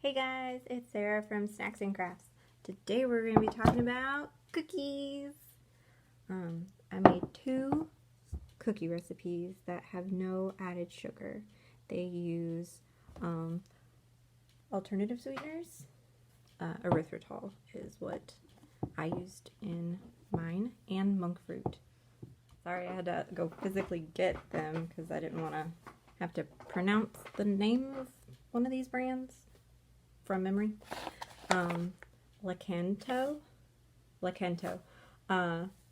Hey guys, it's Sarah from Snacks and Crafts. Today we're going to be talking about cookies. I made 2 cookie recipes that have no added sugar. They use alternative sweeteners. Erythritol is what I used in mine, and monk fruit. Sorry, I had to go physically get them because I didn't want to have to pronounce the name of one of these brands from memory. Keto,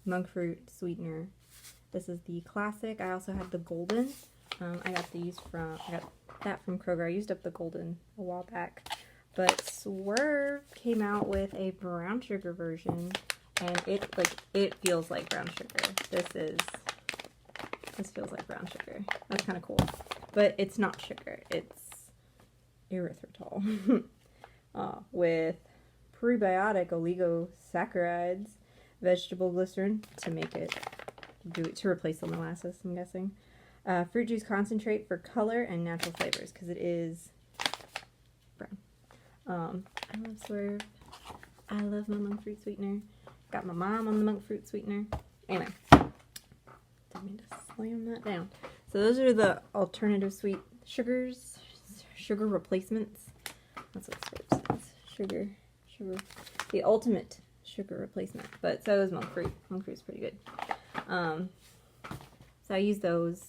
monk fruit sweetener. This is the classic. I also have the golden. I got that from Kroger. I used up the golden a while back, but Swerve came out with a brown sugar version, and it feels like brown sugar. This feels like brown sugar. That's kind of cool, but it's not sugar. It's erythritol. With prebiotic oligosaccharides, vegetable glycerin to replace the molasses, I'm guessing. Fruit juice concentrate for color and natural flavors because it is brown. I love Swerve. I love my monk fruit sweetener. Got my mom on the monk fruit sweetener. Anyway, didn't mean to slam that down. So those are the alternative sweet sugars, sugar replacements. That's what Swerve says. Sugar, the ultimate sugar replacement. But so is monk fruit. Monk fruit's pretty good. So I use those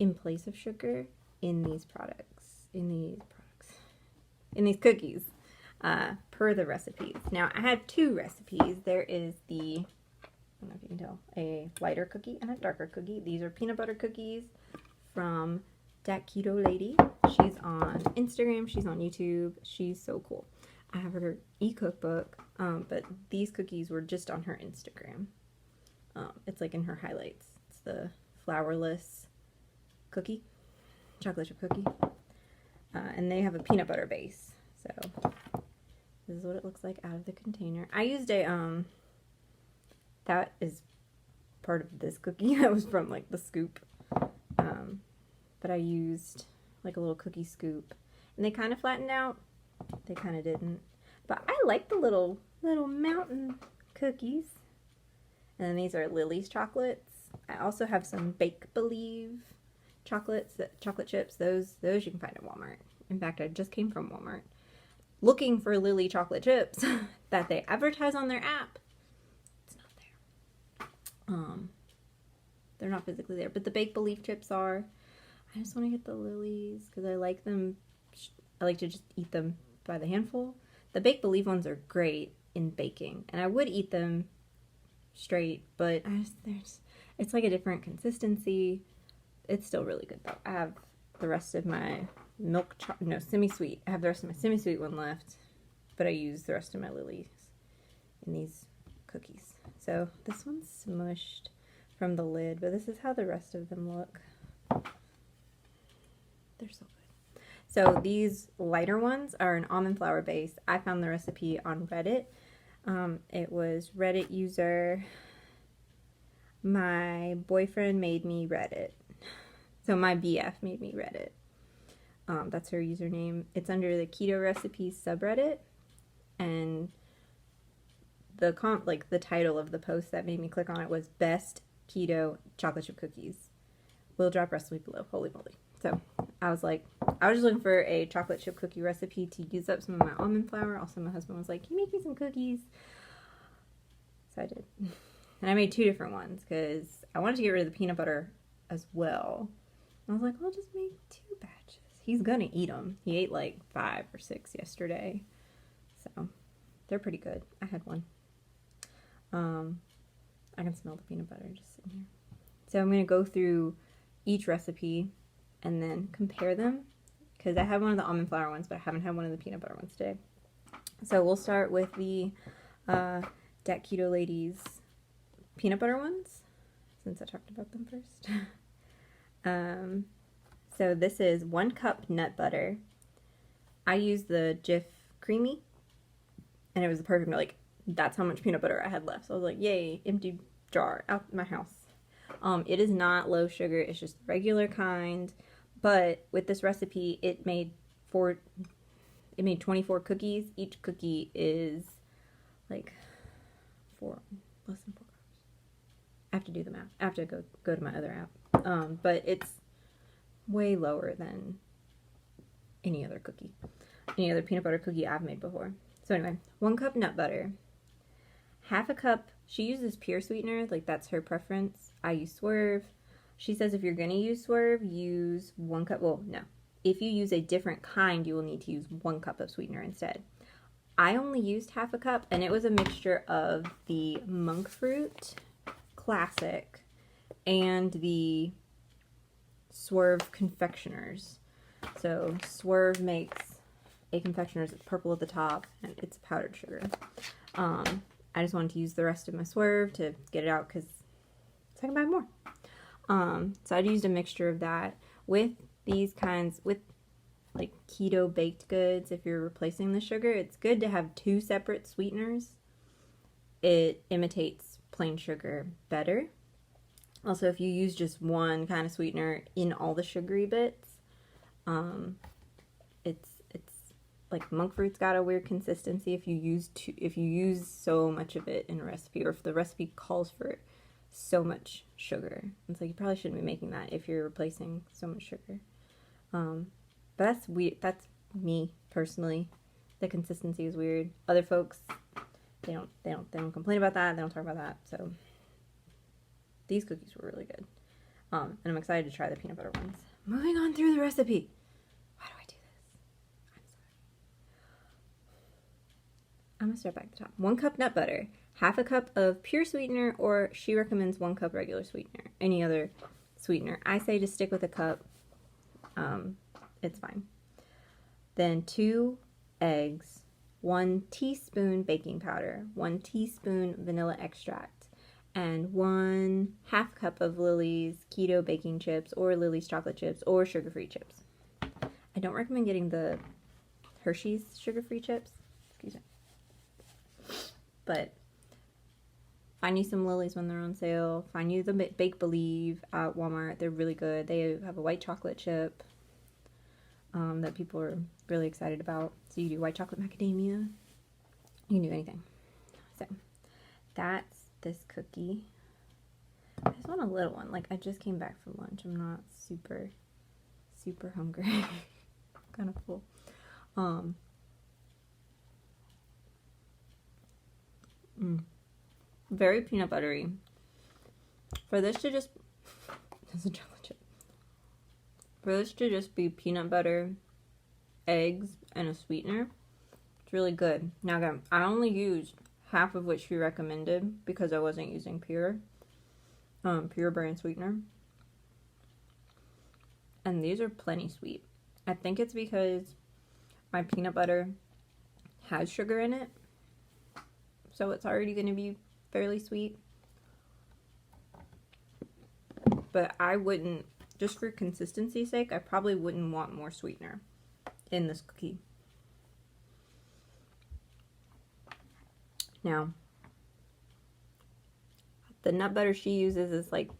in place of sugar in these cookies, per the recipes. Now I have 2 recipes. There is I don't know if you can tell, a lighter cookie and a darker cookie. These are peanut butter cookies from that Keto lady. She's on Instagram, she's on YouTube, she's so cool. I have her e-cookbook, but these cookies were just on her Instagram. It's like in her highlights. It's the flourless cookie, chocolate chip cookie, and they have a peanut butter base. So this is what it looks like out of the container. I used that is part of this cookie. That was from like the scoop. But I used like a little cookie scoop, and they kind of flattened out. They kind of didn't, but I like the little mountain cookies. And then these are Lily's chocolates. I also have some Bake Believe chocolate chips. Those you can find at Walmart. In fact, I just came from Walmart looking for Lily chocolate chips that they advertise on their app. It's not there. They're not physically there, but the Bake Believe chips are. I just want to get the Lily's because I like them. I like to just eat them by the handful. The Bake Believe ones are great in baking, and I would eat them straight, but it's like a different consistency. It's still really good though. I have the rest of my semi-sweet. I have the rest of my semi-sweet one left, but I use the rest of my Lily's in these cookies. So this one's smushed from the lid, but this is how the rest of them look. They're so good. So these lighter ones are an almond flour base. I found the recipe on Reddit. It was Reddit user MyBfMadeMeReddit. So my BF made me Reddit. That's her username. It's under the Keto Recipes subreddit, and the title of the post that made me click on it was Best Keto Chocolate Chip Cookies. We'll drop recipe below. Holy moly. So I was just looking for a chocolate chip cookie recipe to use up some of my almond flour. Also, my husband was like, "Can you make me some cookies?" So I did. And I made 2 different ones because I wanted to get rid of the peanut butter as well. I was like, I'll just make 2 batches. He's gonna eat them. He ate like 5 or 6 yesterday. So they're pretty good. I had one. I can smell the peanut butter just sitting here. So I'm gonna go through each recipe and then compare them because I have one of the almond flour ones, but I haven't had one of the peanut butter ones today. So we'll start with the Dat Keto Ladies peanut butter ones since I talked about them first. So this is 1 cup nut butter. I used the Jif Creamy, and it was the perfect, that's how much peanut butter I had left. So I was like, yay, empty jar out my house. It is not low sugar, it's just regular kind, but with this recipe, it made it made 24 cookies. Each cookie is like less than 4 carbs. I have to do the math. I have to go to my other app. But it's way lower than any other peanut butter cookie I've made before. So anyway, 1 cup nut butter, 1/2 cup, she uses pure sweetener, like that's her preference. I use Swerve. She says if you're going to use Swerve, use 1 cup, well, no. If you use a different kind, you will need to use 1 cup of sweetener instead. I only used 1/2 cup, and it was a mixture of the monk fruit classic and the Swerve confectioners. So Swerve makes a confectioners, it's purple at the top, and it's powdered sugar. I just wanted to use the rest of my Swerve to get it out because I can buy more. So I used a mixture of that with these kinds, with like keto baked goods. If you're replacing the sugar, it's good to have 2 separate sweeteners. It imitates plain sugar better. Also, if you use just one kind of sweetener in all the sugary bits, it's like monk fruit's got a weird consistency if you use so much of it in a recipe, or if the recipe calls for so much sugar. It's like you probably shouldn't be making that if you're replacing so much sugar. But that's weird. That's me personally. The consistency is weird. Other folks, they don't complain about that. They don't talk about that. So these cookies were really good. And I'm excited to try the peanut butter ones. Moving on through the recipe. Why do I do this? I'm sorry. I'm gonna start back at the top. 1 cup nut butter, 1/2 cup of pure sweetener, or she recommends 1 cup regular sweetener. Any other sweetener. I say to stick with a cup. It's fine. Then 2 eggs, 1 teaspoon baking powder, 1 teaspoon vanilla extract, and 1/2 cup of Lily's keto baking chips, or Lily's chocolate chips, or sugar-free chips. I don't recommend getting the Hershey's sugar-free chips. Excuse me. But find you some Lily's when they're on sale. Find you the Bake Believe at Walmart. They're really good. They have a white chocolate chip that people are really excited about. So you do white chocolate macadamia. You can do anything. So that's this cookie. I just want a little one. Like, I just came back from lunch. I'm not super hungry. I'm kind of full. Very peanut buttery. For this to just it's a chocolate chip. For this to just be peanut butter, eggs, and a sweetener, it's really good. Now again, I only used half of what she recommended because I wasn't using pure brand sweetener. And these are plenty sweet. I think it's because my peanut butter has sugar in it, so it's already going to be fairly sweet. But I wouldn't, just for consistency's sake, I probably wouldn't want more sweetener in this cookie. Now, the nut butter she uses is like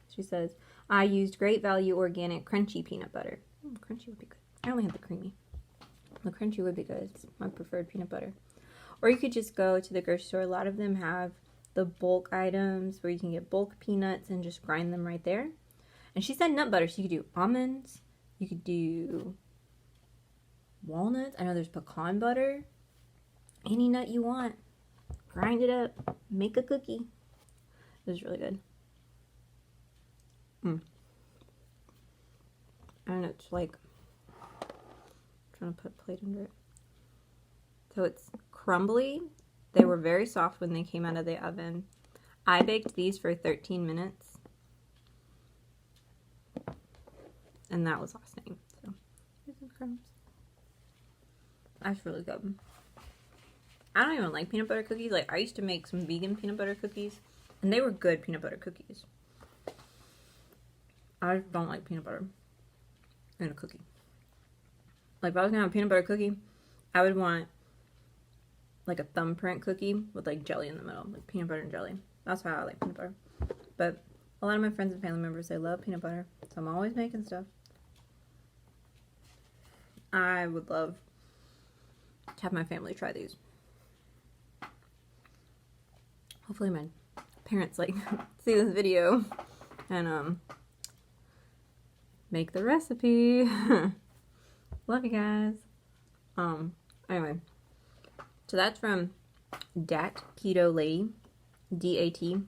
she says, I used Great Value Organic Crunchy Peanut Butter. Crunchy would be good. I only have the creamy. The crunchy would be good. It's my preferred peanut butter. Or you could just go to the grocery store. A lot of them have the bulk items where you can get bulk peanuts and just grind them right there. And she said nut butter, so you could do almonds. You could do walnuts. I know there's pecan butter. Any nut you want. Grind it up. Make a cookie. It was really good. And it's like, I'm trying to put a plate under it. So it's crumbly. They were very soft when they came out of the oven. I baked these for 13 minutes. And that was last night. So here's some crumbs. That's really good. I don't even like peanut butter cookies. Like, I used to make some vegan peanut butter cookies, and they were good peanut butter cookies. I just don't like peanut butter in a cookie. Like, if I was gonna have a peanut butter cookie, I would want like a thumbprint cookie with like jelly in the middle, like peanut butter and jelly. That's how I like peanut butter. But a lot of my friends and family members, they love peanut butter, so I'm always making stuff. I would love to have my family try these. Hopefully my parents like see this video and make the recipe. Love you guys. Anyway, so that's from Dat Keto Lady, DAT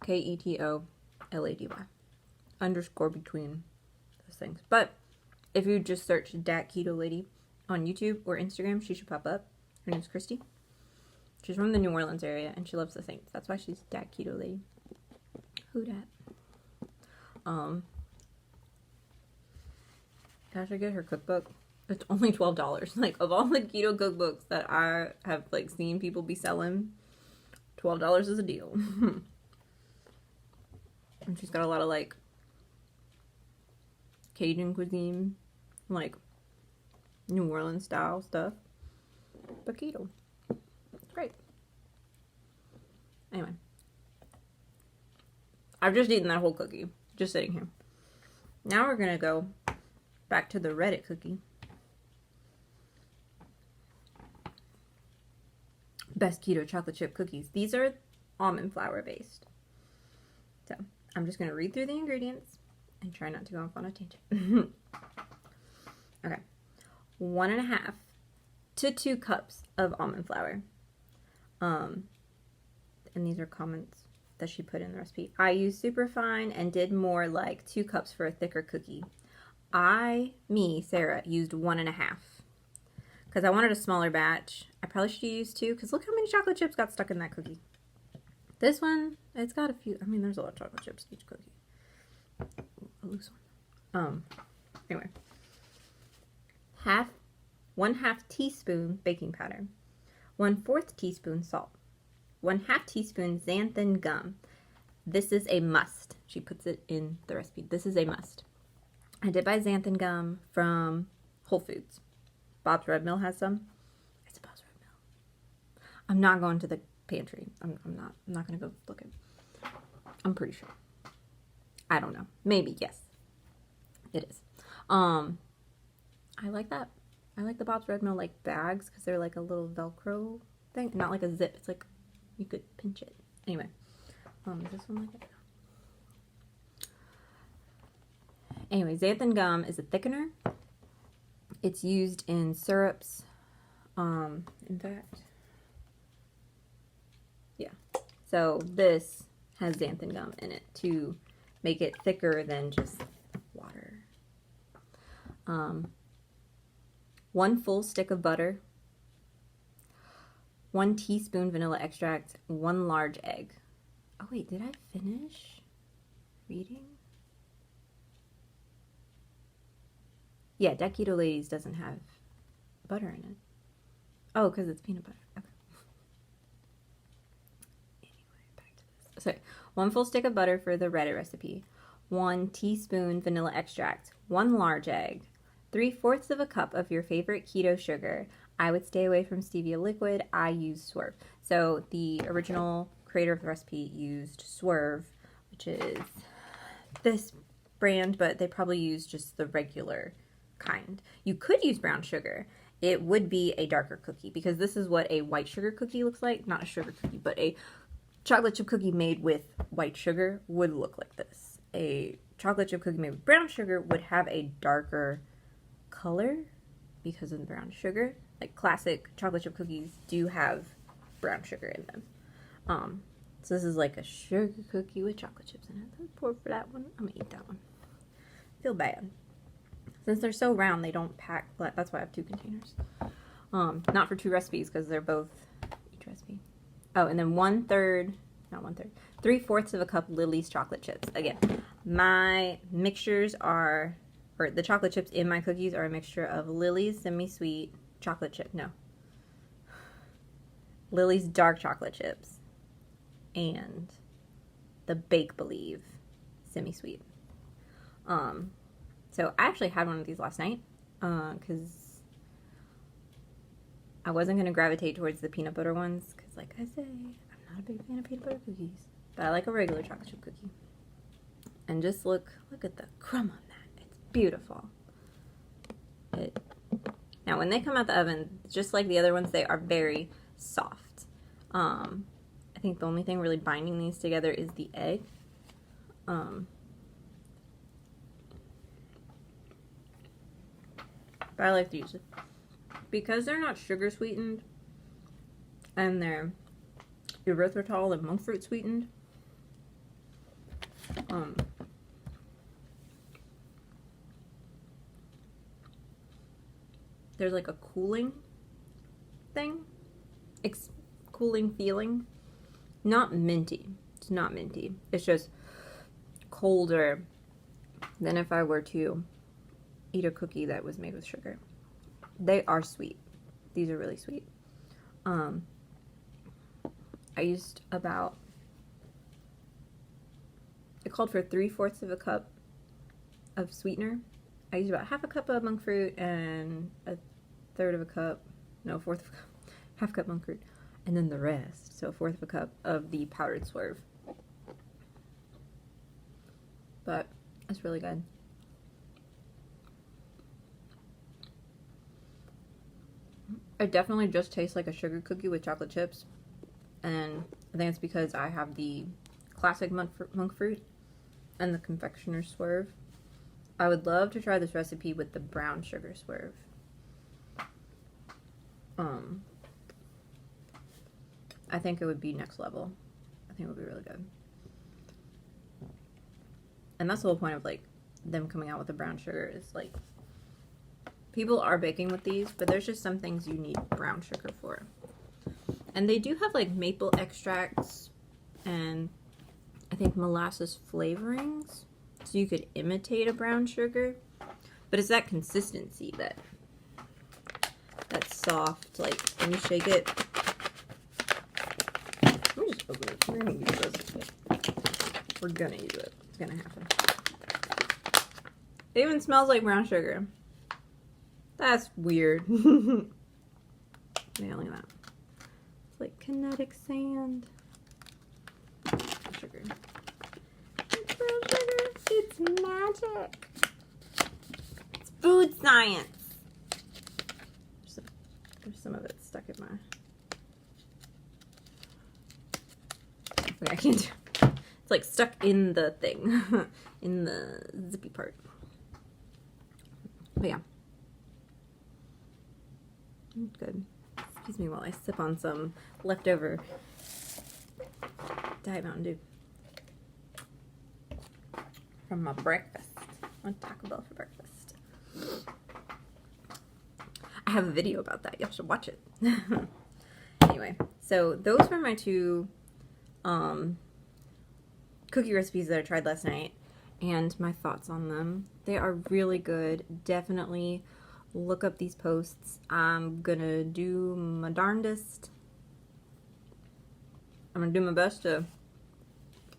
KETO LADY _ those things. But if you just search Dat Keto Lady on YouTube or Instagram, she should pop up. Her name's Christy. She's from the New Orleans area and she loves the Saints. That's why she's Dat Keto Lady. Who dat? I should get her cookbook. It's only $12. Like, of all the keto cookbooks that I have like seen people be selling, $12 is a deal. And she's got a lot of like Cajun cuisine, like New Orleans style stuff, but keto. It's great. Anyway, I've just eaten that whole cookie, just sitting here. Now we're gonna go back to the Reddit cookie. Best keto chocolate chip cookies. These are almond flour based. So I'm just gonna read through the ingredients and try not to go off on a tangent. Okay, 1.5 to 2 cups of almond flour. And these are comments that she put in the recipe. I used super fine and did more like 2 cups for a thicker cookie. Sarah, used 1.5 because I wanted a smaller batch. I probably should have used 2 because look how many chocolate chips got stuck in that cookie. This one, it's got a few. I mean, there's a lot of chocolate chips in each cookie. A loose one. Anyway, 1/2 teaspoon baking powder, 1/4 teaspoon salt, 1/2 teaspoon xanthan gum. This is a must. She puts it in the recipe. This is a must. I did buy xanthan gum from Whole Foods. Bob's Red Mill has some. It's a Bob's Red Mill. I'm not going to the pantry. I'm not gonna go look at. I'm pretty sure. I don't know. Maybe yes. It is. I like that. I like the Bob's Red Mill like bags because they're like a little Velcro thing, not like a zip. It's like you could pinch it. Anyway, is this one like it? Anyway, xanthan gum is a thickener. It's used in syrups. In fact, yeah. So this has xanthan gum in it to make it thicker than just water. 1 full stick of butter, 1 teaspoon vanilla extract, 1 large egg. Oh wait, did I finish reading? Yeah, Dat Keto Ladies doesn't have butter in it. Oh, because it's peanut butter. Okay. Anyway, back to this. Sorry. 1 full stick of butter for the Reddit recipe. 1 teaspoon vanilla extract. 1 large egg. 3/4 of a cup of your favorite keto sugar. I would stay away from stevia liquid. I use Swerve. So the original creator of the recipe used Swerve, which is this brand, but they probably use just the regular kind. You could use brown sugar. It would be a darker cookie because this is what a white sugar cookie looks like. Not a sugar cookie, but a chocolate chip cookie made with white sugar would look like this. A chocolate chip cookie made with brown sugar would have a darker color because of the brown sugar. Like classic chocolate chip cookies do have brown sugar in them. So this is like a sugar cookie with chocolate chips in it. That's poor for that one. I'm gonna eat that one. Feel bad. Since they're so round, they don't pack. That's why I have 2 containers. Not for 2 recipes because they're both each recipe. Oh, and then 3/4 of a cup Lily's chocolate chips. Again, my mixtures are, or the chocolate chips in my cookies are a mixture of Lily's semi-sweet chocolate chip. No. Lily's dark chocolate chips and the Bake Believe semi-sweet. So I actually had one of these last night because I wasn't going to gravitate towards the peanut butter ones because, like I say, I'm not a big fan of peanut butter cookies. But I like a regular chocolate chip cookie. And just look at the crumb on that. It's beautiful. Now, when they come out the oven, just like the other ones, they are very soft. I think the only thing really binding these together is the egg. But I like these. Because they're not sugar sweetened, and they're erythritol and monk fruit sweetened, there's like a cooling thing, cooling feeling. Not minty. It's not minty. It's just colder than if I were to eat a cookie that was made with sugar. They are sweet. These are really sweet. I used about, it called for 3/4 of a cup of sweetener. I used about half a cup of monk fruit and a third of a cup, no, fourth of a cup, half a cup monk fruit, and then the rest, so 1/4 of a cup of the powdered swerve. But it's really good. It definitely just tastes like a sugar cookie with chocolate chips, and I think it's because I have the classic monk fruit and the confectioner's swerve. I would love to try this recipe with the brown sugar swerve. I think it would be next level. I think it would be really good. And that's the whole point of like them coming out with the brown sugar, is like, people are baking with these, but there's just some things you need brown sugar for. And they do have like maple extracts and I think molasses flavorings, so you could imitate a brown sugar, but it's that consistency that's soft. Like when you shake it, let me just open it. We're gonna use this. We're gonna use it. It's gonna happen. It even smells like brown sugar. That's weird. Yeah, look at that. It's like kinetic sand. Sugar. It's brown sugar. It's magic. It's food science. There's some of it stuck in my... Okay, I can't do it. It's like stuck in the thing. In the zippy part. But yeah. Good. Excuse me while I sip on some leftover Diet Mountain Dew from my breakfast. I went to Taco Bell for breakfast. I have a video about that. Y'all should watch it. Anyway, so those were my two cookie recipes that I tried last night and my thoughts on them. They are really good. Definitely look up these posts. I'm gonna do my darndest. I'm gonna do my best to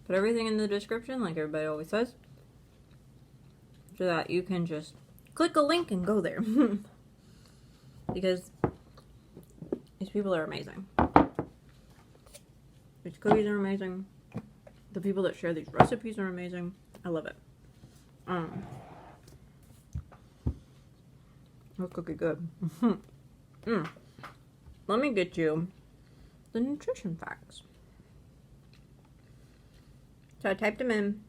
put everything in the description, like everybody always says, so that you can just click a link and go there. Because these people are amazing. These cookies are amazing. The people that share these recipes are amazing. I love it. What cookie good? Let me get you the nutrition facts. So I typed them in.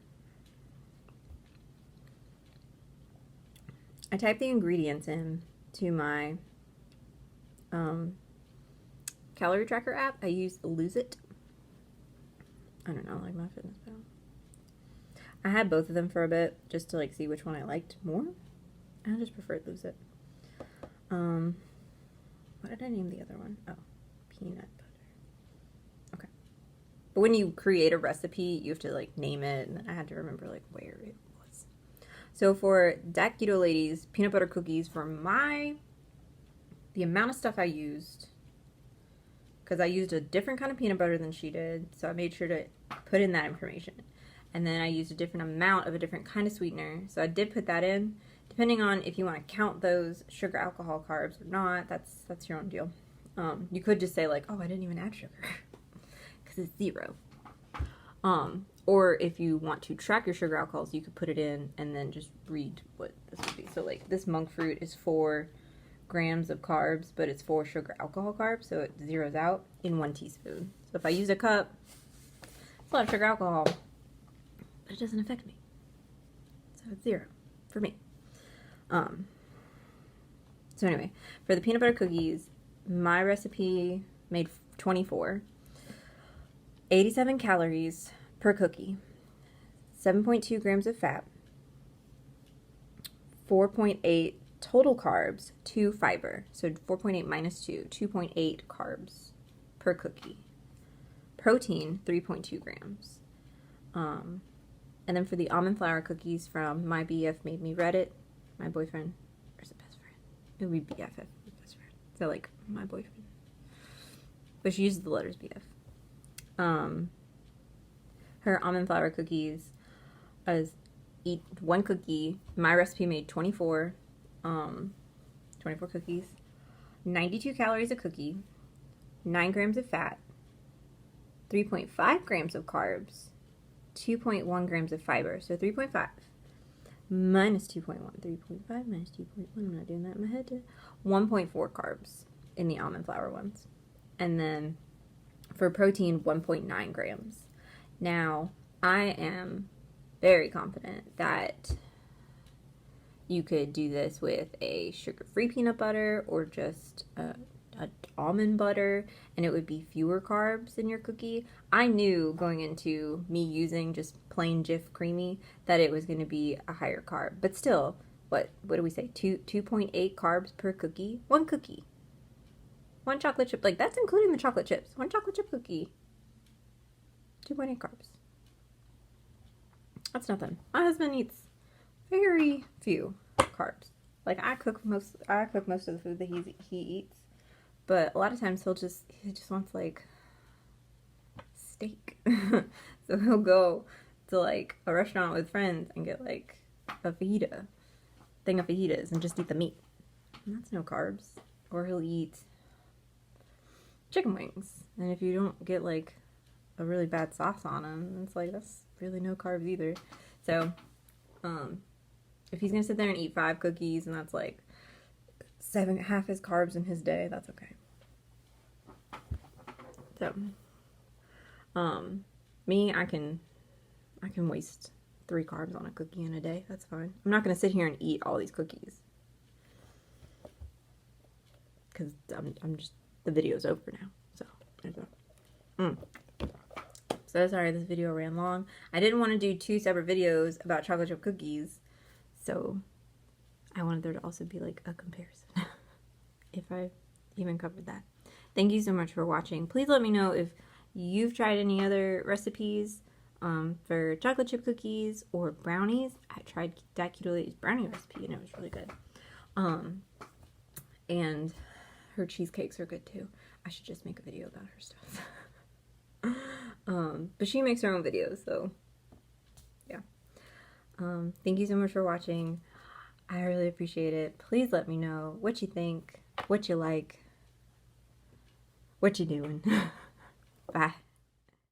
I typed the ingredients in to my calorie tracker app. I use Lose It. I don't know, like my fitness pal. I had both of them for a bit just to like see which one I liked more. I just preferred Lose It. What did I name the other one? Oh, peanut butter. Okay. But when you create a recipe, you have to like name it, and I had to remember like where it was. So for Diet Keto Ladies peanut butter cookies, for the amount of stuff I used, because I used a different kind of peanut butter than she did, so I made sure to put in that information. And then I used a different amount of a different kind of sweetener, so I did put that in. Depending on if you want to count those sugar, alcohol, carbs or not, that's your own deal. You could just say like, oh, I didn't even add sugar because it's 0. Or if you want to track your sugar alcohols, you could put it in and then just read what this would be. So like this monk fruit is 4 grams of carbs, but it's 4 sugar alcohol carbs, so it zeroes out in 1 teaspoon. So if I use a cup, it's a lot of sugar alcohol, but it doesn't affect me. So it's 0 for me. So anyway, for the peanut butter cookies, my recipe made 24. 87 calories per cookie, 7.2 grams of fat, 4.8 total carbs, 2 fiber. So 4.8 minus 2, 2.8 carbs per cookie. Protein, 3.2 grams. And then for the almond flour cookies from MyBfMadeMeReddit, my boyfriend, or is it best friend? It would be BFF, best friend. So like my boyfriend. But she uses the letters BF. Her almond flour cookies is eat 1 cookie. My recipe made 24 cookies, 92 calories a cookie, 9 grams of fat, 3.5 grams of carbs, 2.1 grams of fiber. So 3.5 minus 2.1, 3.5 minus 2.1, I'm not doing that in my head, 1.4 carbs in the almond flour ones. And then for protein, 1.9 grams. Now, I am very confident that you could do this with a sugar-free peanut butter or just a almond butter, and it would be fewer carbs in your cookie. I knew going into me using just plain Jif creamy that it was going to be a higher carb. But still, what do we say? 2.8 carbs per cookie? 1 cookie. 1 chocolate chip. Like, that's including the chocolate chips. 1 chocolate chip cookie. 2.8 carbs. That's nothing. My husband eats very few carbs. Like, I cook most of the food that he eats. But a lot of times he just wants like steak. So he'll go to like a restaurant with friends and get like a thing of fajitas and just eat the meat. And that's no carbs. Or he'll eat chicken wings. And if you don't get like a really bad sauce on them, it's like that's really no carbs either. So if he's gonna sit there and eat 5 cookies and that's like half his carbs in his day, that's okay. So, me, I can waste 3 carbs on a cookie in a day. That's fine. I'm not gonna sit here and eat all these cookies because I'm just, the video's over now. So there's that. So sorry this video ran long. I didn't want to do 2 separate videos about chocolate chip cookies, so I wanted there to also be like a comparison if I even covered that. Thank you so much for watching. Please let me know if you've tried any other recipes for chocolate chip cookies or brownies. I tried that Keto Lady's brownie recipe and it was really good. And her cheesecakes are good too. I should just make a video about her stuff. But she makes her own videos, so yeah. Thank you so much for watching. I really appreciate it. Please let me know what you think, what you like, what you doing. Bye.